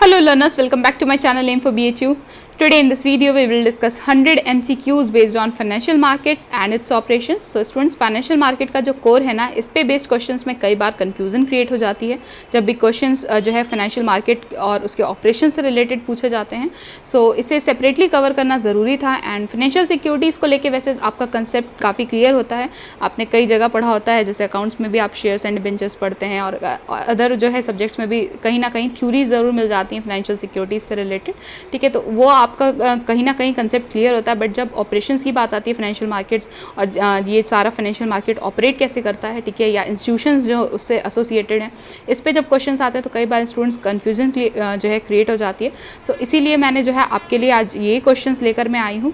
Hello learners, welcome back to my channel Aim for BHU. Today in this video we will discuss 100 MCQs based on financial markets and its operations. So students, financial market का जो core है ना, इस पे based questions में कई बार confusion create हो जाती है जब भी क्वेश्चंस जो है फाइनेंशियल मार्केट और उसके ऑपरेशन से रिलेटेड पूछे जाते हैं. सो इसे सेपरेटली कवर करना ज़रूरी था. एंड फाइनेंशियल सिक्योरिटीज़ को लेके वैसे आपका कंसेप्ट काफ़ी क्लियर होता है, आपने कई जगह पढ़ा होता है, जैसे अकाउंट्स में भी आप शेयर्स एंड डिबेंचर्स पढ़ते हैं और अदर जो है सब्जेक्ट्स में भी कहीं ना कहीं थ्योरी ज़रूर मिल जाती हैं फाइनेंशियल सिक्योरिटीज़ से रिलेटेड. ठीक है, तो वो आपका कहीं ना कहीं कंसेप्ट क्लियर होता है. बट जब ऑपरेशंस की बात आती है फाइनेंशियल मार्केट्स और ये सारा फाइनेंशियल मार्केट ऑपरेट कैसे करता है, ठीक है, या इंस्टीट्यूशंस जो उससे एसोसिएटेड हैं, इस पे जब क्वेश्चंस आते हैं तो कई बार स्टूडेंट्स कन्फ्यूजन जो है क्रिएट हो जाती है. सो इसीलिए मैंने जो है आपके लिए आज ये क्वेश्चंस लेकर मैं आई हूँ.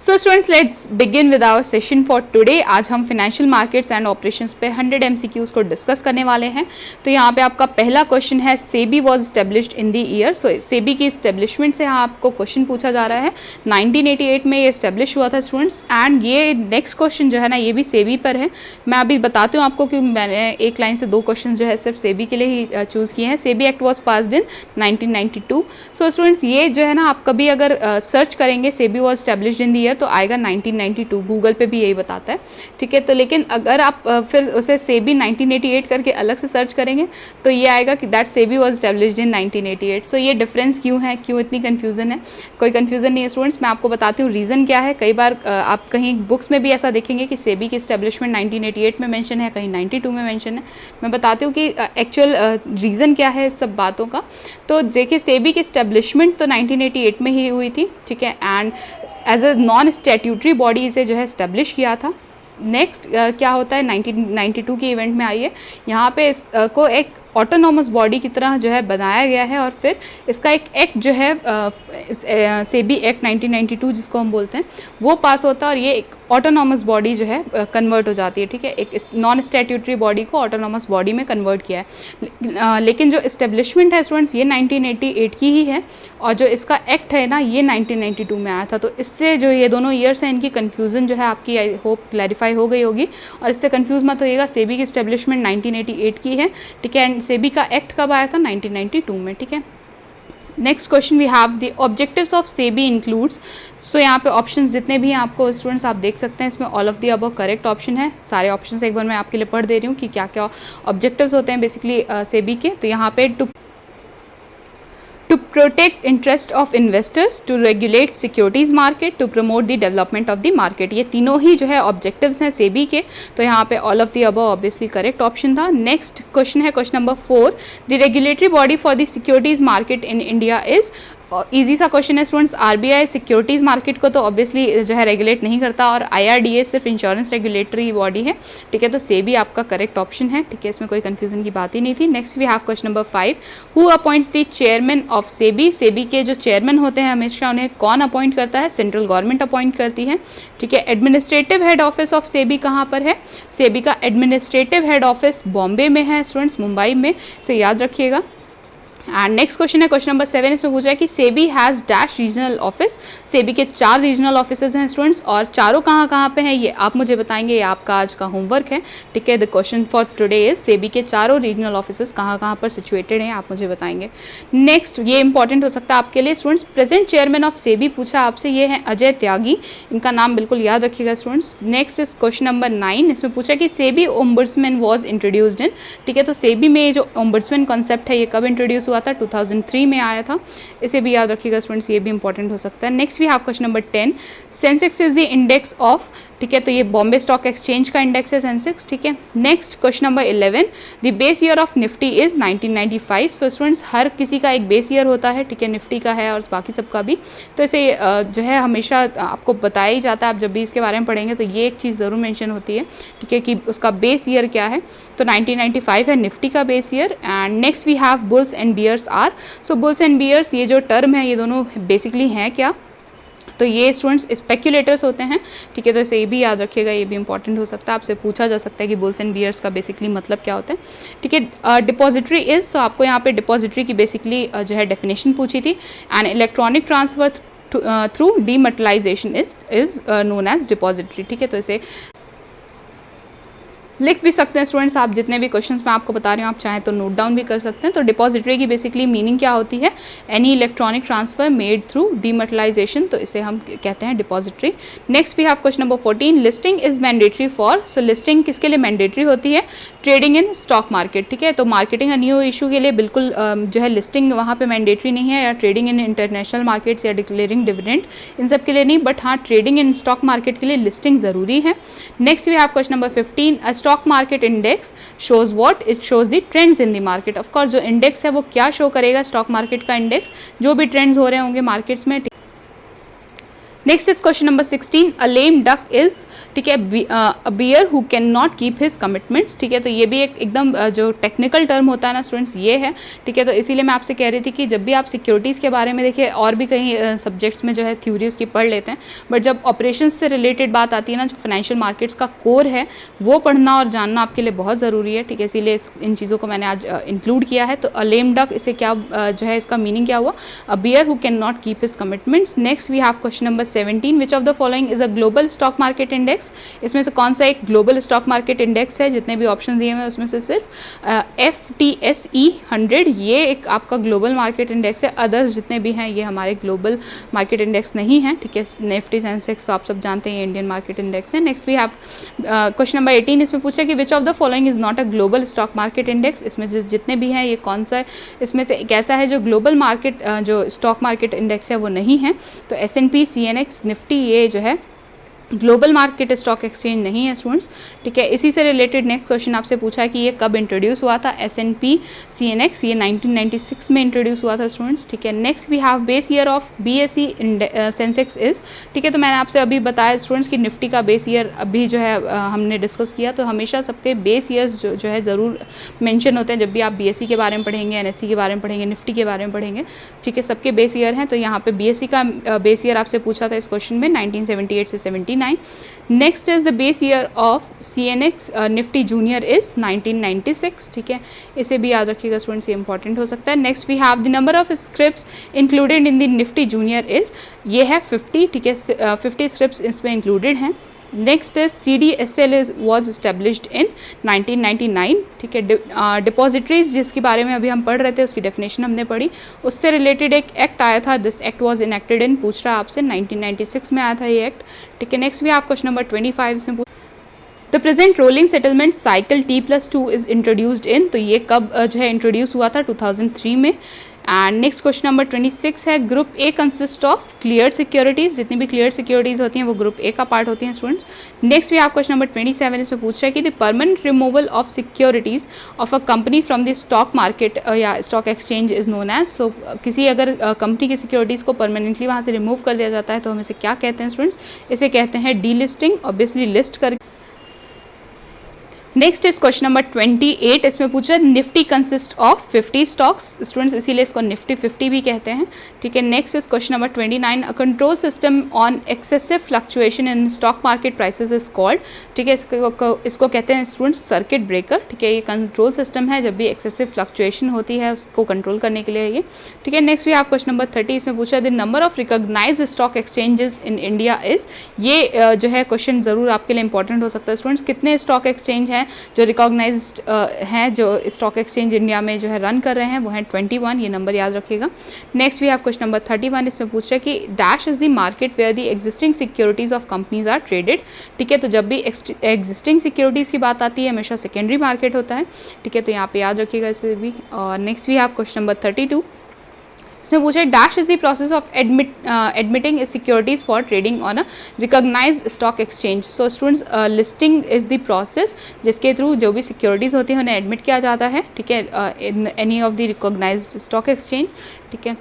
So students, let's begin with our session for today. आज हम फाइनेंशियल मार्केट्स एंड ऑपरेशंस पे 100 MCQs को डिस्कस करने वाले हैं. तो यहाँ पे आपका पहला क्वेश्चन है, SEBI was established in the year. So SEBI की एस्टेब्लिशमेंट से आपको क्वेश्चन पूछा जा रहा है. 1988 में ये एस्टेब्लिश हुआ था स्टूडेंट्स. एंड ये नेक्स्ट क्वेश्चन जो है ना, ये भी सेबी पर है. मैं अभी बताती हूँ आपको कि मैंने एक लाइन से दो क्वेश्चन जो है सिर्फ सेबी के लिए ही चूज़ किए हैं. SEBI act was passed in 1992. So students, ये जो है ना, आप कभी अगर सर्च करेंगे SEBI was established in the year तो आएगा 1992. गूगल पे भी यही बताता है. ठीक है, तो लेकिन अगर आप फिर उसे सेबी 1988 करके अलग से सर्च करेंगे तो ये आएगा कि दैट सेबी वाज एस्टेब्लिश्ड इन 1988. सो ये डिफरेंस क्यों है, क्यों इतनी कन्फ्यूजन है? कोई कन्फ्यूजन नहीं है स्टूडेंट्स, मैं आपको बताती हूँ रीज़न क्या है. कई बार आप कहीं बुक्स में भी ऐसा देखेंगे कि सेबी की एस्टेब्लिशमेंट 1988 में मेंशन है, कहीं 92 में मेंशन है. मैं बताती हूँ कि एक्चुअल रीज़न क्या है इस सब बातों का. तो देखिए, सेबी की एस्टेब्लिशमेंट तो 1988 में ही हुई थी. ठीक है, and as a non statutory body इसे जो है इस्टेब्लिश किया था. नेक्स्ट क्या होता है, 1992 के इवेंट में आई है. यहाँ पे इसको एक ऑटोनॉमस बॉडी की तरह जो है बनाया गया है और फिर इसका एक एक्ट जो है सेबी एक्ट 1992 जिसको हम बोलते हैं वो पास होता है और ये एक ऑटोनॉमस बॉडी जो है कन्वर्ट हो जाती है. ठीक है, एक नॉन स्टैट्यूटरी बॉडी को ऑटोनॉमस बॉडी में कन्वर्ट किया है. लेकिन जो इस्टेब्लिशमेंट है स्टूडेंट्स, ये 1988 की ही है और जो इसका एक्ट है ना, ये 1992 में आया था. तो इससे जो ये दोनों ईयर्स हैं, इनकी कन्फ्यूज़न जो है आपकी आई होप क्लैरिफाई हो गई होगी. और इससे कन्फ्यूज मत होइएगा, सेबी की इस्टेब्लिशमेंट 1988 की है. ठीक है, एंड सेबी का एक्ट कब आया था, 1992 में. ठीक है, next question we have the objectives of SEBI includes. So यहाँ पे ऑप्शंस जितने भी हैं आपको स्टूडेंट्स आप देख सकते हैं, इसमें all of the above correct option है. सारे ऑप्शंस एक बार मैं आपके लिए पढ़ दे रही हूँ कि क्या क्या ऑब्जेक्टिव्स होते हैं बेसिकली सेबी के. तो यहाँ पे to protect interest of investors, to regulate securities market, to promote the development of the market. ये तीनों ही जो है ऑब्जेक्टिव्स हैं सेबी के. तो यहाँ पे all of the above obviously correct option था. नेक्स्ट क्वेश्चन है question number 4. The regulatory body for the securities market in India is. Easy सा क्वेश्चन है स्टूडेंट्स. आरबीआई सिक्योरिटीज़ मार्केट को तो ऑब्वियसली जो है रेगुलेट नहीं करता और आईआरडीए सिर्फ इंश्योरेंस रेगुलेटरी बॉडी है. ठीक है, तो सेबी आपका करेक्ट ऑप्शन है. ठीक है, इसमें कोई कंफ्यूजन की बात ही नहीं थी. Next we have question number 5. Who appoints the chairman of SEBI. SEBI के जो चेयरमैन होते हैं हमेशा उन्हें कौन अपॉइंट करता है, सेंट्रल गवर्नमेंट अपॉइंट करती है. ठीक है, administrative head office of SEBI कहाँ पर है? सेबी का एडमिनिस्ट्रेटिव हेड ऑफिस बॉम्बे में है स्टूडेंट्स, मुंबई में, से याद रखिएगा. एंड नेक्स्ट क्वेश्चन है क्वेश्चन नंबर 7. इसमें पूछा है कि SEBI has dash regional office. SEBI के 4 रीजनल ऑफिसेज हैं स्टूडेंट्स और चारों कहाँ पे हैं ये आप मुझे बताएंगे, ये आपका आज का होमवर्क है. ठीक है, the question for today is SEBI के चारों रीजनल ऑफिसेज कहाँ पर सिचुएटेड हैं आप मुझे बताएंगे. नेक्स्ट, ये इंपॉर्टेंट हो सकता है आपके लिए students. Present chairman of SEBI पूछा आपसे, ये है अजय त्यागी. इनका नाम बिल्कुल याद रखिएगा students. Next is question number 9. इसमें पूछा कि SEBI ombudsman was introduced in. ठीक है, तो सेबी में जो ओम्बुड्समैन कॉन्सेप्ट है ये कब इंट्रोड्यूस हुआ था? 2003 में आया था. इसे भी याद रखिएगा स्टूडेंट्स, ये भी इंपॉर्टेंट हो सकता है. Next we have question number 10. Sensex is the index of. ठीक है, तो ये बॉम्बे स्टॉक एक्सचेंज का इंडेक्स है सेंसेक्स. ठीक है, next question number 11. The base year of Nifty is 1995. So students, हर किसी का एक बेस ईयर होता है. ठीक है, निफ्टी का है और बाकी सबका भी. तो इसे जो है हमेशा आपको बताया ही जाता है. आप जब भी इसके बारे में पढ़ेंगे तो ये एक चीज़ ज़रूर मेंशन होती है. ठीक है, कि उसका बेस ईयर क्या है. तो 1995 है निफ्टी का base year. And next we have bulls and bears are. So bulls and bears ये जो टर्म है ये दोनों बेसिकली हैं क्या? तो ये स्टूडेंट्स स्पेक्यूलेटर्स होते हैं. ठीक है, तो इसे भी याद रखिएगा, ये भी इंपॉर्टेंट हो सकता है. आपसे पूछा जा सकता है कि बुल्स एंड बियर्स का बेसिकली मतलब क्या होता है. ठीक है, डिपॉजिटरी इज. सो आपको यहाँ पे डिपॉजिटरी की बेसिकली जो है डेफिनेशन पूछी थी. And electronic transfer through dematerialisation is known as depository. ठीक है, तो इसे लिख भी सकते हैं स्टूडेंट्स आप, जितने भी क्वेश्चंस मैं आपको बता रही हूँ आप चाहें तो नोट डाउन भी कर सकते हैं। तो डिपॉजिटरी की बेसिकली मीनिंग क्या होती है, any electronic transfer made through dematerialisation, तो इसे हम कहते हैं depository. Next we have question number 14, listing is mandatory for, so listing किसके लिए मैंडेटरी होती है, ट्रेडिंग इन स्टॉक मार्केट, ठीक है। तो मार्केटिंग अ न्यू इशू के लिए बिल्कुल जो है लिस्टिंग वहाँ पे मैंडेटरी नहीं है, या ट्रेडिंग इन इंटरनेशनल मार्केट्स या डिक्लेयरिंग डिविडेंड, इन सब के लिए नहीं, बट हाँ ट्रेडिंग इन स्टॉक मार्केट के लिए लिस्टिंग ज़रूरी है। Next we have question number 15, a stock market index shows what, it shows the trends in the market. Of course जो इंडेक्स है वो क्या शो करेगा, स्टॉक मार्केट का इंडेक्स, जो भी ट्रेंड्स हो रहे होंगे मार्केट्स में। Next is question number 16, a lame duck is, ठीक है, a bear who can not keep his commitments, ठीक है। तो ये भी एक एकदम जो टेक्निकल टर्म होता है ना स्टूडेंट्स ये है, ठीक है। तो इसीलिए मैं आपसे कह रही थी कि जब भी आप सिक्योरिटीज़ के बारे में देखिए, और भी कहीं सब्जेक्ट्स में जो है थ्योरी उसकी पढ़ लेते हैं, बट जब ऑपरेशन से रिलेटेड बात आती है ना, जो फाइनेंशियल मार्केट्स का कोर है वो पढ़ना और जानना आपके लिए बहुत ज़रूरी है, ठीक है। इसीलिए इन चीज़ों को मैंने आज इंक्लूड किया है। तो अ लेम डक, इसे क्या जो है इसका मीनिंग क्या हुआ, a bear who can not keep his commitments. Next we have question number 17, which of the following is a global stock market index, इसमें से कौन सा एक ग्लोबल स्टॉक मार्केट इंडेक्स है, जितने भी ऑप्शन दिए हुए हैं उसमें से सिर्फ FTSE 100 ये एक आपका ग्लोबल मार्केट इंडेक्स है, अदर्स जितने भी हैं ये हमारे ग्लोबल मार्केट इंडेक्स नहीं है, ठीक है। निफ्टी सेंसेक्स तो आप सब जानते हैं ये इंडियन मार्केट इंडेक्स है। Next we have question number 18, इसमें पूछा कि which of the following is not a global stock market index, इसमें जितने भी हैं ये कौन सा है, इसमें से एक ऐसा है जो ग्लोबल मार्केट जो स्टॉक मार्केट इंडेक्स है वो नहीं है। तो S&P CNX निफ्टी ये जो है ग्लोबल मार्केट स्टॉक एक्सचेंज नहीं है स्टूडेंट्स, ठीक है। इसी से रिलेटेड नेक्स्ट क्वेश्चन आपसे पूछा है कि ये कब इंट्रोड्यूस हुआ था, S&P CNX ये 1996 में इंट्रोड्यूस हुआ था स्टूडेंट्स, ठीक है। Next we have base year of BSE Sensex is, ठीक है। तो मैंने आपसे अभी बताया स्टूडेंट्स कि निफ्टी का बेस ईयर अभी जो है हमने डिस्कस किया, तो हमेशा सबके बेस ईयर्स जो है ज़रूर मेंशन होते हैं जब भी आप BSE के बारे में पढ़ेंगे, NSE के बारे में पढ़ेंगे, निफ्टी के बारे में पढ़ेंगे, ठीक है। सबके बेस ईयर हैं, तो यहाँ पे BSE का बेस ईयर आपसे पूछा था इस क्वेश्चन में 1978 से 79। Next is the base year of CNX Nifty junior is 1996, ठीक है। इसे भी याद रखिएगा स्टूडेंट्स, ये इंपॉर्टेंट हो सकता है। Next we have the number of scripts included in the Nifty junior is, ये है 50, ठीक है। 50 स्क्रिप्ट्स इसमें इंक्लूडेड हैं। Next is CDSL was established in 1999, ठीक है। डिपॉजिटरीज जिसके बारे में अभी हम पढ़ रहे थे उसकी डेफिनेशन हमने पढ़ी, उससे रिलेटेड एक एक्ट आया था, दिस एक्ट वॉज इनेक्टेड इन, पूछ रहा आपसे 1996 में आया था ये एक्ट, ठीक है। नेक्स्ट भी आप क्वेश्चन नंबर 25 में the present rolling settlement cycle T+2 is introduced in, तो ये कब जो है इंट्रोड्यूस हुआ था 2003 में। एंड नेक्स्ट क्वेश्चन नंबर 26 है, group A consist of clear securities, जितनी भी क्लियर सिक्योरिटीज़ होती हैं वो ग्रुप ए का पार्ट होती हैं स्टूडेंट्स। नेक्स्ट भी आप क्वेश्चन नंबर 27 इसमें पूछ रहा है कि the permanent removal of securities of a company from the stock market या stock exchange is known as, so किसी अगर कंपनी की सिक्योरिटीज़ को परमानेंटली वहाँ से रिमूव कर दिया जाता है तो हम इसे क्या कहते हैं स्टूडेंट्स, इसे कहते हैं डीलिस्टिंग, ऑब्वियसली लिस्ट कर। नेक्स्ट इज क्वेश्चन नंबर 28, इसमें पूछा Nifty consist of 50 stocks students, इसीलिए इसको निफ्टी 50 भी कहते हैं, ठीक है। Next is question number 29, a control system on excessive fluctuation in stock market prices is called, ठीक है। इसको कहते हैं स्टूडेंट्स सर्किट ब्रेकर, ठीक है। ये कंट्रोल सिस्टम है जब भी एक्सेसिव फ्लक्चुएशन होती है उसको कंट्रोल करने के लिए ये, ठीक है। नेक्स्ट भी आप क्वेश्चन नंबर 30, इसमें पूछा the number of recognised stock exchanges in India is, ये जो है क्वेश्चन जरूर आपके लिए इंपॉर्टेंट हो सकता है स्टूडेंट्स, कितने स्टॉक एक्सचेंज हैं जो रिकॉग्नाइज्ड हैं जो स्टॉक एक्सचेंज इंडिया में जो है रन कर रहे हैं, वो हैं 21, ये नंबर याद रखिएगा। Next we have question number 31, इसमें पूछ रहा है कि dash is the market where the existing securities of companies are traded, ठीक है। तो जब भी एग्जिस्टिंग सिक्योरिटीज़ की बात आती है हमेशा सेकेंडरी मार्केट होता है, ठीक है। तो यहाँ पे याद रखिएगा इसे भी। और next we have question number 32, इसमें पूछा है dash is the process of admitting securities for trading on a recognised stock exchange, so students listing is the process जिसके थ्रू जो भी सिक्योरिटीज़ होती हैं उन्हें एडमिट किया जाता है, ठीक है, in any of the recognised stock exchange, ठीक है।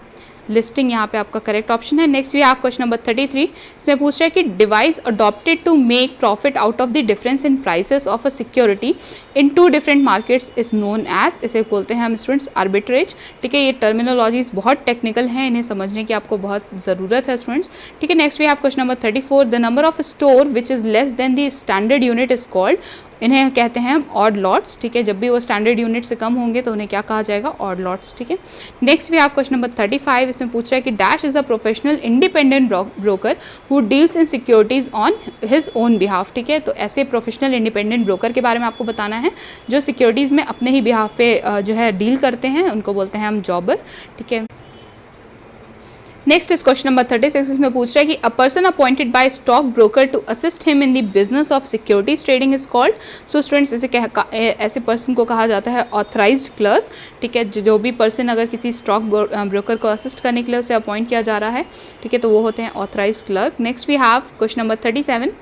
लिस्टिंग यहाँ पे आपका करेक्ट ऑप्शन है। नेक्स्ट भी आप क्वेश्चन नंबर 33, इसमें पूछ रहा है कि device adopted to make profit out of the difference in prices of a security in two different markets is known as, इसे बोलते हैं हम स्टूडेंट्स आर्बिट्रेज, ठीक है। ये टर्मिनोलॉजीज बहुत टेक्निकल हैं, इन्हें समझने की आपको बहुत ज़रूरत है स्टूडेंट्स, ठीक है। नेक्स्ट भी आप question number 34, the number of store which is less than the standard unit is called, इन्हें कहते हैं हम ऑड लॉट्स, ठीक है। जब भी वो स्टैंडर्ड यूनिट से कम होंगे तो उन्हें क्या कहा जाएगा, ऑड लॉट्स, ठीक है। Next we have question number 35, इसमें पूछ रहा है कि dash is a professional independent broker who deals in securities on his own behalf, ठीक है। तो ऐसे प्रोफेशनल इंडिपेंडेंट ब्रोकर के बारे में आपको बताना है जो सिक्योरिटीज में अपने ही बिहाफ पे जो है डील करते हैं, उनको बोलते हैं हम जॉबर, ठीक है। नेक्स्ट इज क्वेश्चन नंबर 36, इसमें पूछ रहा है कि a person appointed by stock broker to assist him in the business of securities trading is called. So students, ऐसे पर्सन को कहा जाता है ऑथराइज्ड क्लर्क, ठीक है। जो भी पर्सन अगर किसी स्टॉक ब्रोकर को असिस्ट करने के लिए उसे अपॉइंट किया जा रहा है, ठीक है, तो वो होते हैं authorised clerk. Next we have question number 37,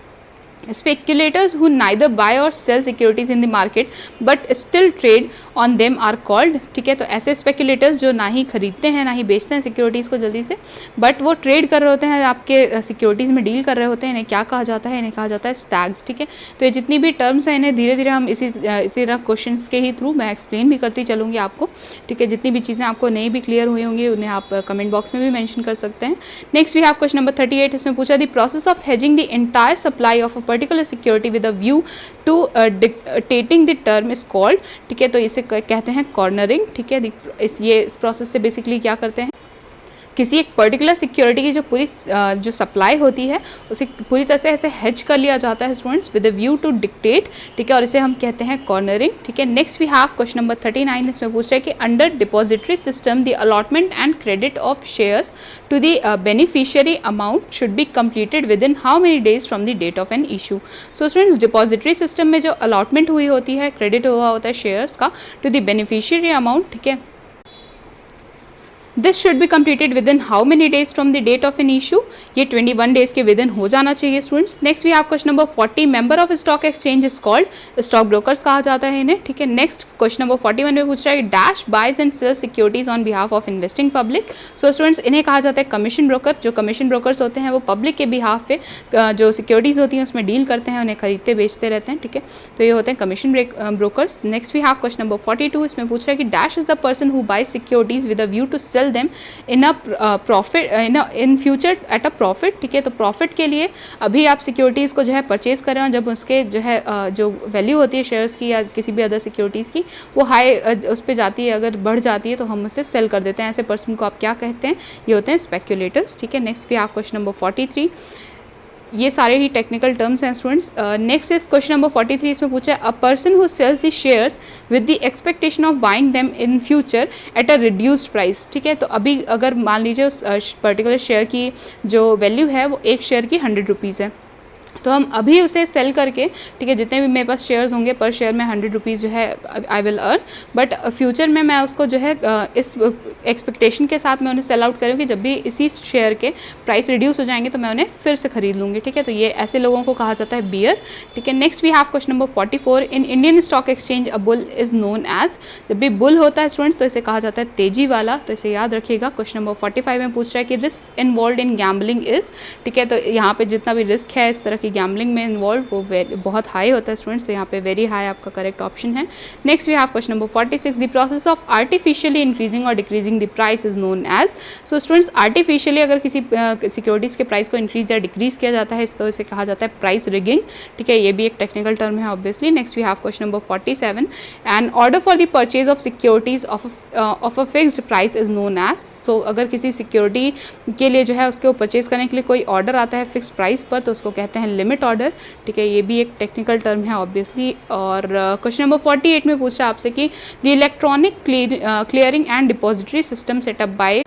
speculators who neither buy or sell securities in the market but still trade on them are called, ठीक है। तो ऐसे स्पेकुलेटर्स जो ना ही खरीदते हैं ना ही बेचते हैं सिक्योरिटीज़ को जल्दी से, बट वो ट्रेड कर रहे होते हैं, आपके सिक्योरिटीज़ में डील कर रहे होते हैं, इन्हें क्या कहा जाता है, इन्हें कहा जाता है स्टैग्स, ठीक है। तो ये जितनी भी टर्म्स हैं इन्हें धीरे धीरे हम इसी तरह क्वेश्चन के ही थ्रू मैं एक्सप्लेन भी करती चलूँगी आपको, ठीक है। जितनी भी चीज़ें आपको नहीं भी क्लियर हुई होंगी उन्हें आप कमेंट बॉक्स में भी मैंशन कर सकते हैं। Next we have question number 38, इसमें पूछा the process of hedging the entire supply of a particular security with a view to dictating the term is called, ठीक है। तो इसे कहते हैं कॉर्नरिंग, ठीक है। इस प्रोसेस से बेसिकली क्या करते हैं, किसी एक पर्टिकुलर सिक्योरिटी की जो पूरी जो सप्लाई होती है उसे पूरी तरह से ऐसे हेज कर लिया जाता है students with a view to dictate, ठीक है, और इसे हम कहते हैं कॉर्नरिंग, ठीक है। Next we have question number 39, इसमें पूछ रहा है कि under depository system the allotment and credit of shares to the beneficiary amount should be completed within how many days from the date of an issue. So students, depository system में जो allotment हुई होती है, credit हुआ होता है shares का to the beneficiary amount, ठीक है, this should be completed within how many days from the date of an issue, ये 21 डेज के विद इन हो जाना चाहिए students. Next we have question number 40, member of stock exchange is called stock brokers कहा जाता है इन्हें, ठीक है। नेक्स्ट क्वेश्चन नंबर 41 में पूछ रहा है dash buys and sells securities on behalf of investing public. So students, इन्हें कहा जाता है कमीशन ब्रोकर। जो कमीशन ब्रोकर्स होते हैं वो पब्लिक के बिहाफ पे जो सिक्योरिटीज होती हैं उसमें डील करते हैं, उन्हें खरीदते बेचते रहते हैं, ठीक है। तो ये होते हैं commission brokers. Next we have question number 42, इसमें पूछ रहा है कि dash is the person who buys securities with a view to sell them profit in future at a profit, ठीक है। तो प्रॉफिट के लिए अभी आप सिक्योरिटीज़ को जो है परचेज करें और जब उसके जो है जो वैल्यू होती है शेयर्स की या किसी भी अदर सिक्योरिटीज़ की वो हाई उस पर जाती है, अगर बढ़ जाती है तो हम उसे सेल कर देते हैं। ऐसे पर्सन को आप क्या कहते हैं, ये होते हैं स्पेक्यूलेटर्स, ठीक है। Next we have question number 43, ये सारे ही टेक्निकल टर्म्स हैं students. Next is question number 43, इसमें पूछा है a person who sells the shares with the expectation of buying them in future at a reduced price, ठीक है। तो अभी अगर मान लीजिए उस पर्टिकुलर शेयर की जो वैल्यू है वो एक शेयर की 100 रुपीज़ है, तो हम अभी उसे सेल करके, ठीक है, जितने भी मेरे पास शेयर्स होंगे पर शेयर में 100 रुपीज़ जो है I will earn, but future में मैं उसको जो है इस एक्सपेक्टेशन के साथ मैं उन्हें सेल आउट करूँगी, जब भी इसी शेयर के प्राइस रिड्यूस हो जाएंगे तो मैं उन्हें फिर से खरीद लूँगी, ठीक है। तो ये ऐसे लोगों को कहा जाता है बियर, ठीक है। Next we have question number 44, in Indian stock exchange a bull is known as, जब भी बुल होता है स्टूडेंट्स तो इसे कहा जाता है तेजी वाला, तो इसे याद रखिएगा। क्वेश्चन नंबर 45 में पूछ रहा है कि risk involve in gambling is, ठीक है। तो यहाँ पे जितना भी रिस्क है इस तरह की गैम्बलिंग में इन्वॉल्व वो बहुत हाई होता है स्टूडेंट्स, तो यहाँ पे वेरी हाई आपका करेक्ट ऑप्शन है। Next we have question number 46, the process of artificially increasing और decreasing the price is known as. So students, artificially अगर किसी सिक्योरिटीज़ के प्राइस को इंक्रीज या डिक्रीज किया जाता है तो इसे कहा जाता है प्राइस रिगिंग, ठीक है। ये भी एक टेक्निकल टर्म है obviously. Next we have question number 47, an order for the purchase of securities of a fixed price is known as. तो अगर किसी सिक्योरिटी के लिए जो है उसको परचेज करने के लिए कोई ऑर्डर आता है फिक्स प्राइस पर तो उसको कहते हैं लिमिट ऑर्डर, ठीक है। ये भी एक टेक्निकल टर्म है ऑब्वियसली। और क्वेश्चन नंबर 48 में पूछा आपसे कि the electronic clearing and depository system set up by,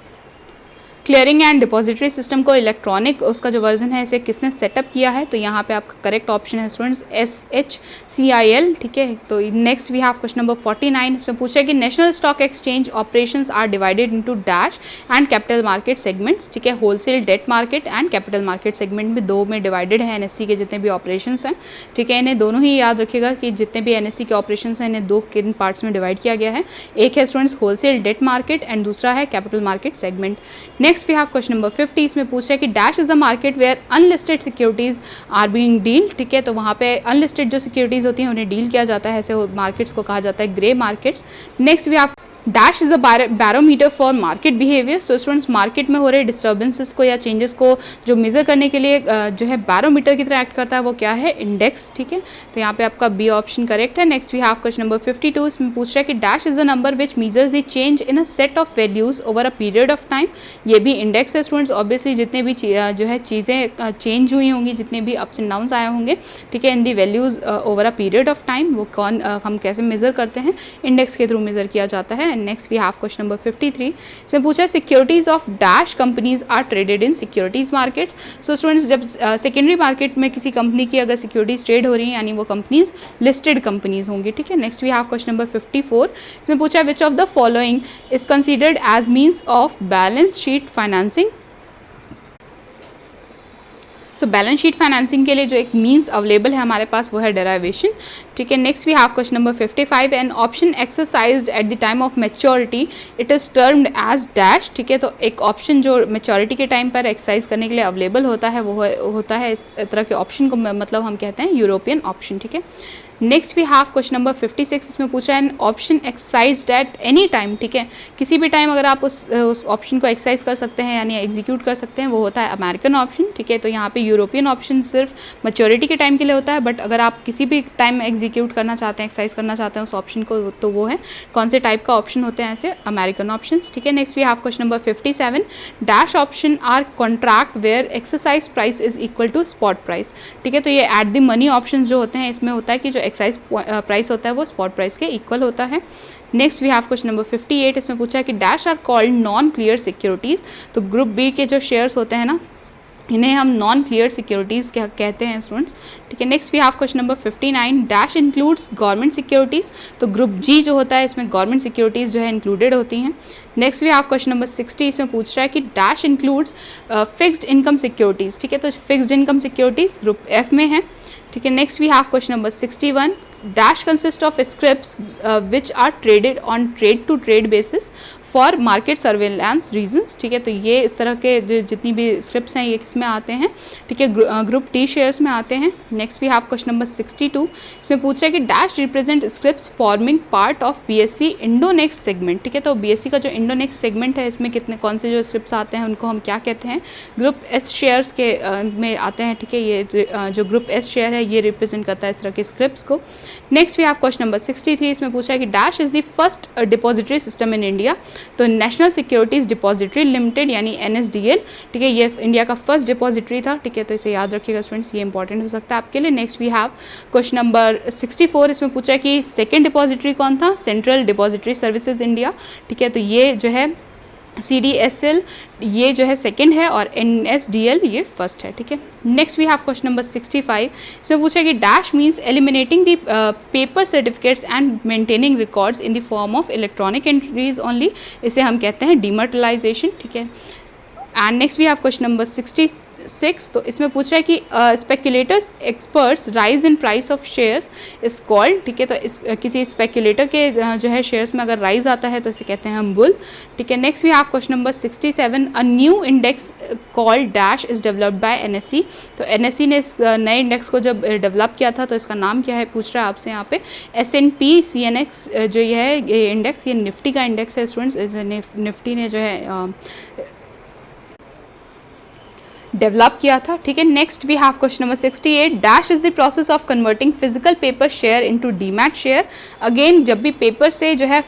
clearing and depository system को इलेक्ट्रॉनिक उसका जो वर्जन है इसे किसने सेटअप किया है, तो यहाँ पे आपका करेक्ट ऑप्शन है स्टूडेंट्स SHCIL, ठीक है। तो next we have question number 49, इसमें पूछा है कि National Stock Exchange operations are divided into dash and capital market segments, ठीक है। Wholesale debt market and capital market segment में दो में डिवाइडेड है NSE के जितने भी ऑपरेशंस हैं, ठीक है। इन्हें दोनों ही याद रखिएगा कि जितने भी NSE के ऑपरेशंस हैं इन्हें दो किन पार्ट्स में डिवाइड किया गया है, एक है students wholesale debt market and दूसरा है capital market segment. Next we have question number 50, इसमें पूछा है कि dash is a market where unlisted securities are being deal, ठीक है। तो वहाँ पे अनलिस्टेड जो सिक्योरिटीज होती हैं उन्हें डील किया जाता है, ऐसे मार्केट्स को कहा जाता है grey markets. Next we have dash is a barometer for market behaviour. So students, market में हो रहे डिस्टर्बेंसेस को या चेंजेस को जो मेजर करने के लिए जो है बैरोमीटर की तरह एक्ट करता है वो क्या है, इंडेक्स। ठीक है, तो यहाँ पे आपका बी ऑप्शन करेक्ट है। Next we have question number 52, इसमें पूछ रहा है कि dash is a number which measures the change in a set of values over a period of time. ये भी इंडेक्स है स्टूडेंट्स। ऑब्वियसली जितने भी जो है चीज़ें चेंज हुई होंगी, जितने भी अप्स एंड डाउन्स आए होंगे, ठीक है, in the values over a period of time, वो कौन हम कैसे मेजर करते हैं, इंडेक्स के थ्रू मेजर किया जाता है। Next we have question number 53, इसमें पूछा है securities of dash companies are traded in securities markets. So students, जब सेकेंडरी मार्केट में किसी कंपनी की अगर सिक्योरिटीज ट्रेड हो रही है यानी वो कंपनीज लिस्टेड कंपनीज होंगी। ठीक है, next we have question number 54, इसमें पूछा है which of the following is considered as means of balance sheet financing. So balance sheet financing के लिए जो एक मीन्स अवेलेबल है हमारे पास वो है डेराइवेशन। ठीक है, next we have question number 55, an option exercised at the time of maturity it is termed as dash. ठीक है, तो एक ऑप्शन जो मैच्योरिटी के टाइम पर एक्सरसाइज करने के लिए अवेलेबल होता है वो होता है इस तरह के ऑप्शन को मतलब हम कहते हैं यूरोपियन ऑप्शन। ठीक है, next we have question number 56, इसमें पूछा है option exercised at any time. ठीक है, किसी भी टाइम अगर आप उस ऑप्शन को एक्सरसाइज कर सकते हैं यानी एग्जीक्यूट कर सकते हैं, वो होता है अमेरिकन ऑप्शन। ठीक है, तो यहाँ पे यूरोपियन ऑप्शन सिर्फ मैच्योरिटी के टाइम के लिए होता है, बट अगर आप किसी भी टाइम एग्जीक्यूट करना चाहते हैं, एक्सरसाइज करना चाहते हैं उस ऑप्शन को, तो वो है कौन से टाइप का ऑप्शन होते हैं ऐसे, अमेरिकन ऑप्शन। ठीक है, next we have question number 57, dash option are contract where exercise price is equal to spot price. ठीक है, तो ये एट द मनी ऑप्शन जो होते हैं इसमें होता है कि जो एक्साइज प्राइस होता है वो स्पॉट प्राइस के इक्वल होता है। Next we have question number 58, इसमें पूछा है कि dash are called non clear securities. तो ग्रुप बी के जो शेयर्स होते हैं ना, इन्हें हम नॉन क्लियर सिक्योरिटीज़ कहते हैं स्टूडेंट्स। ठीक है, next we have question number 59, dash includes government securities. तो ग्रुप जी जो होता है इसमें गवर्नमेंट सिक्योरिटीज़ जो है इंक्लूडेड होती हैं। Next we have question number 60, इसमें पूछ रहा है कि dash includes fixed income securities. ठीक है, तो fixed income securities group F में है। ठीक है, next we have question number 61, dash consist of scripts which are traded on trade to trade basis for market surveillance reasons. ठीक है, तो ये इस तरह के जितनी भी स्क्रिप्ट्स हैं ये किस में आते हैं, ठीक है, ग्रुप टी शेयर्स में आते हैं। Next we have question number 62, इसमें पूछा है कि dash represent scripts forming part of BSC Indonext segment. ठीक है, तो बीएससी का जो इंडोनेक्स सेगमेंट है इसमें कितने कौन से जो स्क्रिप्ट्स आते हैं उनको हम क्या कहते हैं, ग्रुप एस शेयर्स के में आते हैं। ठीक है, ये जो ग्रुप एस शेयर है ये रिप्रेजेंट करता है इस तरह के स्क्रिप्ट्स को। Next we have question number 63, इसमें पूछा है कि dash is the first depository system in India. तो नेशनल सिक्योरिटीज़ डिपॉजिटरी लिमिटेड यानी NSDL। ठीक है, ये इंडिया का फर्स्ट डिपॉजिटरी था। ठीक है, तो इसे याद रखिएगा स्टूडेंट्स, ये इंपॉर्टेंट हो सकता है आपके लिए। Next we have question number 64, इसमें पूछा है कि सेकेंड डिपॉजिटरी कौन था, सेंट्रल डिपॉजिटरी सर्विसेज इंडिया। ठीक है, तो ये जो है CDSL ये जो है सेकंड है और NSDL ये फर्स्ट है। ठीक है, next we have question number 65, इसमें पूछा है कि dash means eliminating the paper certificates and maintaining records in the form of electronic entries only. इसे हम कहते हैं डिमर्टलाइजेशन। ठीक है, and next we have question number 66, तो इसमें पूछा है कि speculators experts rise in price of shares is called. ठीक है, तो किसी स्पेकुलेटर के जो है शेयर्स में अगर राइज आता है तो इसे कहते हैं हम बुल। ठीक है, next we have question number 67, a new index called dash is developed by NSE। तो NSE ने इस नए इंडेक्स को जब डेवलप किया था तो इसका नाम क्या है पूछ रहा है आपसे यहाँ पे। S&P CNX जो ये इंडेक्स, ये निफ्टी का इंडेक्स है स्टूडेंट्स। निफ्टी ने जो है डेवलप किया था। ठीक है, next we have question number 68, dash is the process of converting physical paper share into demat share. Again जब भी पेपर से जो है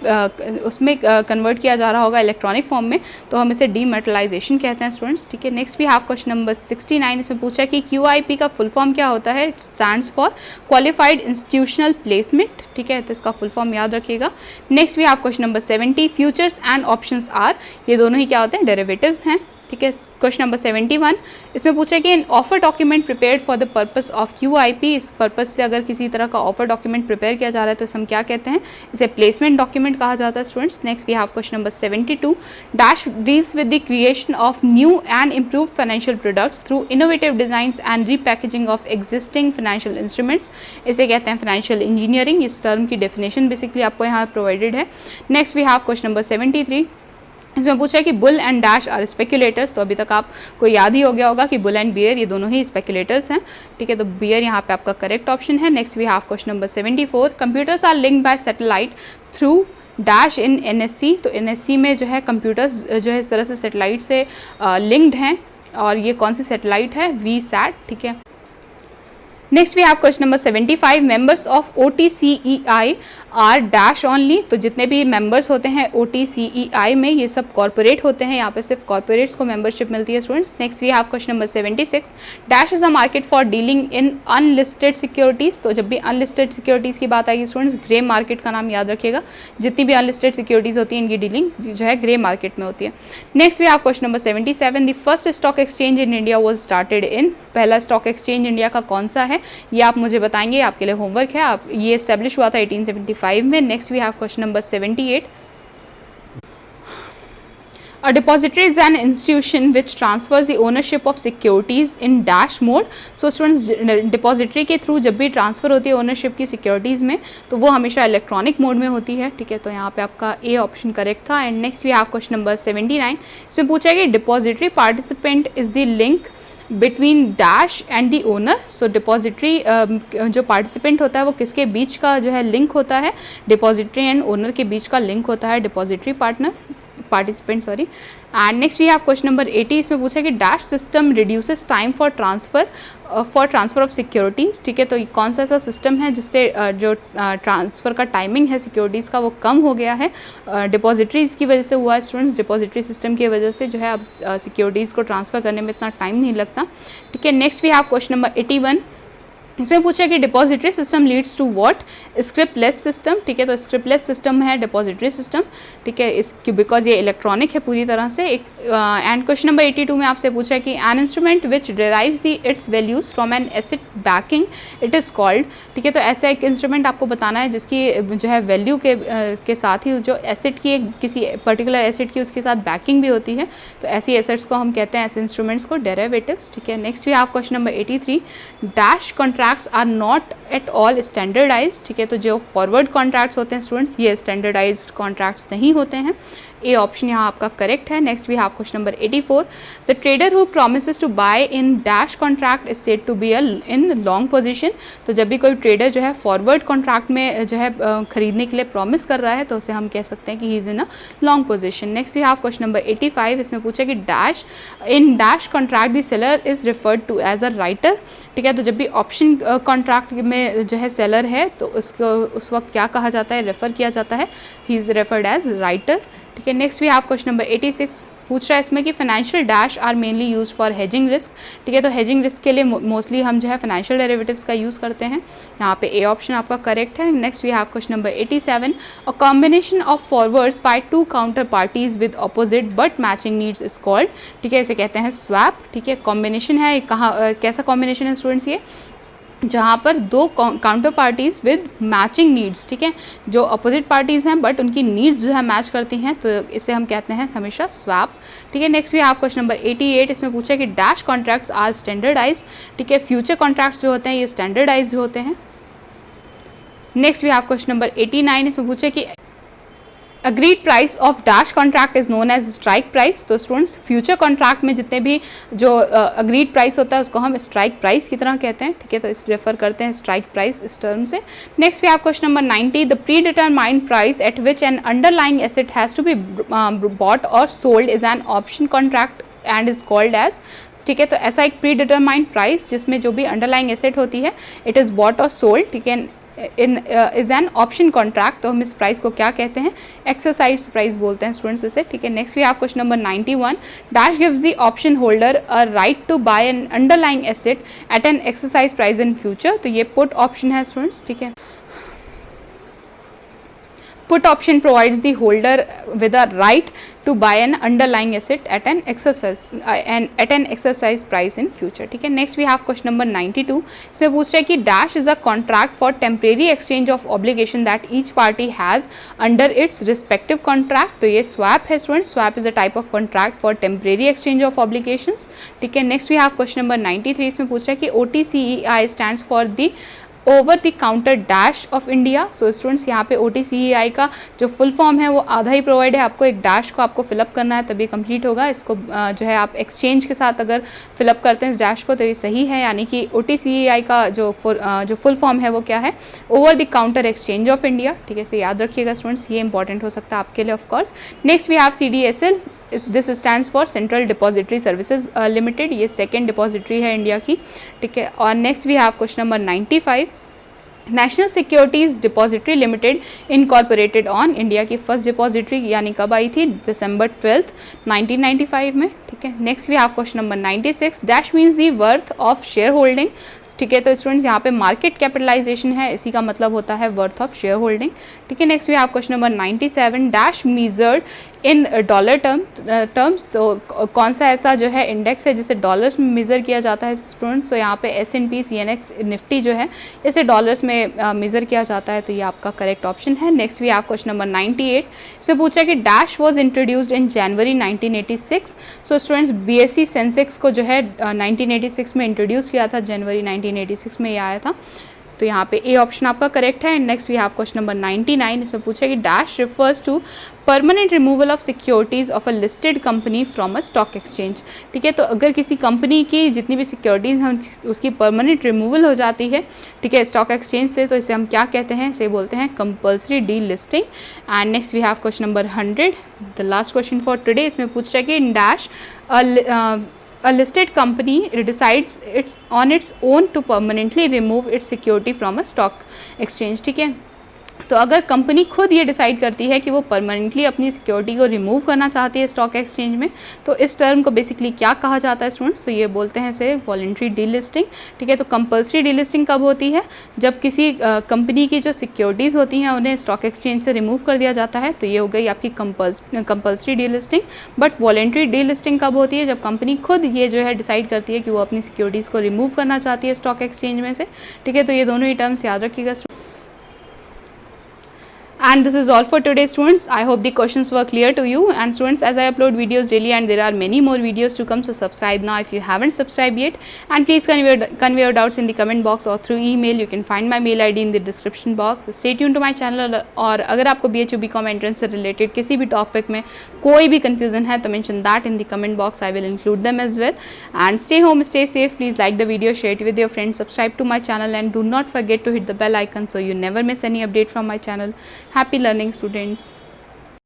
उसमें कन्वर्ट किया जा रहा होगा इलेक्ट्रॉनिक फॉर्म में तो हम इसे डीमैटेरियलाइजेशन कहते हैं स्टूडेंट्स। ठीक है, next we have question number 69, इसमें पूछा है कि QIP का फुल फॉर्म क्या होता है, stands for qualified institutional placement. ठीक है, तो इसका फुल फॉर्म याद रखिएगा। Next we have question number 70, futures and options are, ये दोनों ही क्या होते हैं, डेरिवेटिव्स हैं। ठीक है, क्वेश्चन नंबर 71, इसमें पूछा है कि an offer document prepared for the purpose of QIP। इस पर्पस से अगर किसी तरह का ऑफर डॉक्यूमेंट प्रिपेयर किया जा रहा है तो इसे हम क्या कहते हैं, इसे प्लेसमेंट डॉक्यूमेंट कहा जाता है students. Next we have question number 72, dash deals with the creation of new and improved financial products through innovative designs and repackaging of existing financial instruments. इसे कहते हैं फाइनेंशियल इंजीनियरिंग। इस टर्म की definition basically आपको यहाँ provided है। Next we have question number 73, इसमें पूछा है कि bull and dash are speculators. तो अभी तक आपको याद ही हो गया होगा कि बुल एंड बियर ये दोनों ही स्पेकुलेटर्स हैं। ठीक है, तो बियर यहाँ पे आपका करेक्ट ऑप्शन है। Next we have question number 74, computers are linked by satellite through dash in NSC, तो एनएससी में जो है कंप्यूटर्स जो है इस तरह से सेटेलाइट से लिंक्ड हैं, और ये कौन सी सेटेलाइट है, वीसैट, ठीक है। Next we have question number 75, members of OTCEI are dash only, तो जितने भी मेंबर्स होते हैं OTCEI में ये सब कॉर्पोरेट होते हैं, यहाँ पे सिर्फ कॉर्पोरेट्स को मेंबरशिप मिलती है students. Next we have question number 76, dash is a market for dealing in unlisted securities, तो जब भी अनलिस्टेड सिक्योरिटीज़ की बात आएगी स्टूडेंट्स, ग्रे मार्केट का नाम याद रखिएगा, जितनी भी अनलिस्टेड सिक्योरिटीज़ होती हैं इनकी डीलिंग जो है ग्रे मार्केट में होती है। Next we have question number 77, the first stock exchange in India was started in, पहला स्टॉक एक्सचेंज इंडिया का कौन सा है, ये आप मुझे बताएंगे, आपके लिए होमवर्क है। आप ये एस्टेब्लिश हुआ था 1875 में। Next we have question number 78, A depository is an institution which transfers the ownership of securities in dash mode. So students, depository के थ्रू जब भी ट्रांसफ़र होती है ओनरशिप की सिक्योरिटीज़ में, तो वो हमेशा इलेक्ट्रॉनिक मोड में होती है, ठीक है। तो यहाँ पे आपका ए ऑप्शन करेक्ट था। And next we have question number 79, इसमें पूछा है कि depository participant is the link between dash and the owner. So depository जो पार्टिसिपेंट होता है वो किसके बीच का जो है लिंक होता है, डिपॉजिटरी एंड ओनर के बीच का लिंक होता है depository participant, sorry. And next we have question number 80, इसमें पूछा कि dash system reduces time for transfer of securities, ठीक है। तो कौन सा ऐसा सिस्टम है जिससे जो ट्रांसफ़र का टाइमिंग है सिक्योरिटीज़ का वो कम हो गया है, डिपॉजिटरीज़ की वजह से हुआ है स्टूडेंट्स, डिपॉजिटरी सिस्टम की वजह से जो है अब सिक्योरिटीज़ को ट्रांसफ़र करने में इतना टाइम नहीं लगता, ठीक है। Next we have question number 81, इसमें पूछा कि depository system leads to what, scriptless system, ठीक है। तो स्क्रिप्टलेस सिस्टम है डिपॉजिटरी सिस्टम, ठीक है, इसकी बिकॉज ये इलेक्ट्रॉनिक है पूरी तरह से। एक एंड क्वेश्चन नंबर 82 में आपसे पूछा कि an instrument which derives the it's values from an asset banking it is called, ठीक है। तो ऐसा एक इंस्ट्रूमेंट आपको बताना है जिसकी जो है वैल्यू के साथ ही जो एसेट की किसी पर्टिकुलर एसेट की उसके साथ बैकिंग भी होती है, तो ऐसी एसेट्स को हम कहते हैं, ऐसे इंस्ट्रूमेंट्स को डेरिवेटिव्स, ठीक है। Next we have question number 83, dash contracts are not at all standardized, ठीक है। तो जो फॉरवर्ड कॉन्ट्रैक्ट्स होते हैं स्टूडेंट्स, ये स्टैंडर्डाइज्ड कॉन्ट्रैक्ट्स नहीं होते हैं, ए ऑप्शन यहाँ आपका करेक्ट है। Next we have question number 84, the trader who promises to buy in dash contract is said to be in long position, तो जब भी कोई ट्रेडर जो है फॉरवर्ड कॉन्ट्रैक्ट में जो है खरीदने के लिए प्रॉमिस कर रहा है तो उसे हम कह सकते हैं कि he is in a long position. Next we have question number 85, इसमें पूछा कि dash in dash contract the seller is referred to as a writer, ठीक है। तो जब भी ऑप्शन कॉन्ट्रैक्ट में जो है सेलर है तो उसको उस वक्त क्या कहा जाता है, रेफ़र किया जाता है, he is referred as writer, ठीक है। Next we have question number 86, पूछ रहा है इसमें कि financial dash are mainly use for hedging risk, ठीक है। तो हेजिंग रिस्क के लिए मोस्टली हम जो है फाइनेंशियल डेरिवेटिव्स का यूज़ करते हैं, यहाँ पे ए ऑप्शन आपका करेक्ट है। Next we have question number 87, a combination of forwards by two counter parties with opposite but matching needs is called, ठीक है, इसे कहते हैं स्वैप, ठीक है। कॉम्बिनेशन है, कहाँ कैसा कॉम्बिनेशन है स्टूडेंट्स, ये जहाँ पर दो counter parties with matching needs, ठीक है, जो अपोजिट पार्टीज़ हैं बट उनकी नीड्स जो है मैच करती हैं, तो इसे हम कहते हैं हमेशा स्वैप, ठीक है। Next we have question number 88, इसमें पूछा कि डैश कॉन्ट्रैक्ट्स आर स्टैंडर्डाइज्ड, ठीक है। फ्यूचर कॉन्ट्रैक्ट्स जो होते हैं ये स्टैंडर्डाइज्ड होते हैं। Next we have question number 89, इसमें पूछा कि agreed price of dash contract is known as strike price, तो स्टूडेंट्स फ्यूचर कॉन्ट्रैक्ट में जितने भी जो अग्रीड प्राइस होता है उसको हम स्ट्राइक प्राइस की तरह कहते हैं, ठीक है। तो इस रेफर करते हैं स्ट्राइक प्राइस इस टर्म से। Next we have question number 90, the predetermined price at which an underlying asset has to be bought और sold is an option contract and is called as, ठीक है। तो ऐसा एक प्री डिटरमाइंड प्राइस जिसमें जो भी अंडरलाइंग एसेट होती है इट इज़ बॉट और सोल्ड, ठीक है, इज एन ऑप्शन कॉन्ट्रैक्ट, तो हम इस प्राइस को क्या कहते हैं, एक्सरसाइज प्राइस बोलते हैं स्टूडेंट्स इसे, ठीक है। Next we have question number 91, dash gives the option holder a right to buy an underlying asset at an exercise price in future, तो ये पुट ऑप्शन है स्टूडेंट्स, ठीक है। Put option provides the holder with a right to buy an underlying asset at an exercise price in future, ठीक है। Next we have question number 92, इसमें पूछ रहा है कि dash is a contract for temporary exchange of obligation that each party has under its respective contract, तो ये swap है students, swap is a type of contract for temporary exchange of obligations, ठीक है। Next we have question number 93, इसमें पूछ रहा है कि OTCEI stands for the over the counter dash of India. So students यहाँ पे OTCEI का जो फुल फॉर्म है वो आधा ही प्रोवाइड है, आपको एक डैश को आपको फिलअप करना है तभी कंप्लीट होगा। इसको जो है आप एक्सचेंज के साथ अगर फिलअप करते हैं इस डैश को तो ये सही है, यानी कि OTCEI का जो फुल फॉर्म है वो क्या है, over the counter exchange of India. ठीक है, इसे याद रखिएगा स्टूडेंट्स, ये इंपॉर्टेंट हो सकता है आपके लिए of course. Next we have CDSL, this stands for central depository services limited, ये सेकेंड डिपॉजिटरी है इंडिया की। ठीक है, और next we have question number 95, national securities depository limited incorporated on, India की फर्स्ट डिपॉजिटरी यानी कब आई थी, December 12, 1995 में। ठीक है, next we have question number 96, dash means the worth of share holding. ठीक है, तो स्टूडेंट्स यहाँ पे मार्केट कैपिटलाइजेशन है, इसी का मतलब होता है वर्थ ऑफ शेयर होल्डिंग। ठीक है, next we have question number 97, dash measured in dollar terms, तो कौन सा ऐसा जो है इंडेक्स है जिसे डॉलर्स में मेज़र किया जाता है स्टूडेंट्स। तो यहाँ पे S&P CNX निफ्टी जो है इसे डॉलर्स में मेज़र किया जाता है, तो ये आपका करेक्ट ऑप्शन है। Next we have question number 98, इससे पूछा कि dash was introduced in January 1986। So students BSE Sensex को जो है 1986 में इंट्रोड्यूस किया था, जनवरी 1986 में ये आया था, तो यहाँ पे ए ऑप्शन आपका करेक्ट है। Next we have question number 99, इसमें पूछा कि dash refers to permanent removal of securities of a listed company from a stock exchange. ठीक है, तो अगर किसी कंपनी की जितनी भी सिक्योरिटीज़ हैं उसकी परमानेंट रिमूवल हो जाती है, ठीक है, स्टॉक एक्सचेंज से, तो इसे हम क्या कहते हैं, इसे बोलते हैं compulsory delisting. And next we have question number 100, the last question for today, इसमें पूछ रहा है कि in dash a listed company decides on its own to permanently remove its security from a stock exchange। ठीक है, तो अगर company खुद ये डिसाइड करती है कि वो परमानेंटली अपनी सिक्योरिटी को रिमूव करना चाहती है स्टॉक एक्सचेंज में, तो इस टर्म को बेसिकली क्या कहा जाता है स्टूडेंट्स, तो ये बोलते हैं इसे वॉलंटरी डीलिस्टिंग। ठीक है, तो कंपल्सरी डीलिस्टिंग कब होती है, जब किसी कंपनी की जो सिक्योरिटीज़ होती हैं उन्हें स्टॉक एक्सचेंज से रिमूव कर दिया जाता है, तो ये हो गई आपकी compulsory delisting. But voluntary delisting कब होती है, जब कंपनी खुद ये जो है डिसाइड करती है कि वो अपनी सिक्योरिटीज़ को रिमूव करना चाहती है स्टॉक एक्सचेंज में से। ठीक है, तो ये दोनों ही टर्म्स याद रखिएगा। And this is all for today students. I hope the questions were clear to you. And students, as I upload videos daily and there are many more videos to come, so subscribe now if you haven't subscribed yet. And please convey your doubts in the comment box or through email. You can find my mail ID in the description box. Stay tuned to my channel. और अगर आपको BHU BCom entrance से related किसी भी topic में कोई भी confusion है तो mention that in the comment box. I will include them as well. And stay home, stay safe. Please like the video, share it with your friends, subscribe to my channel, and do not forget to hit the bell icon so you never miss any update from my channel. Happy learning students.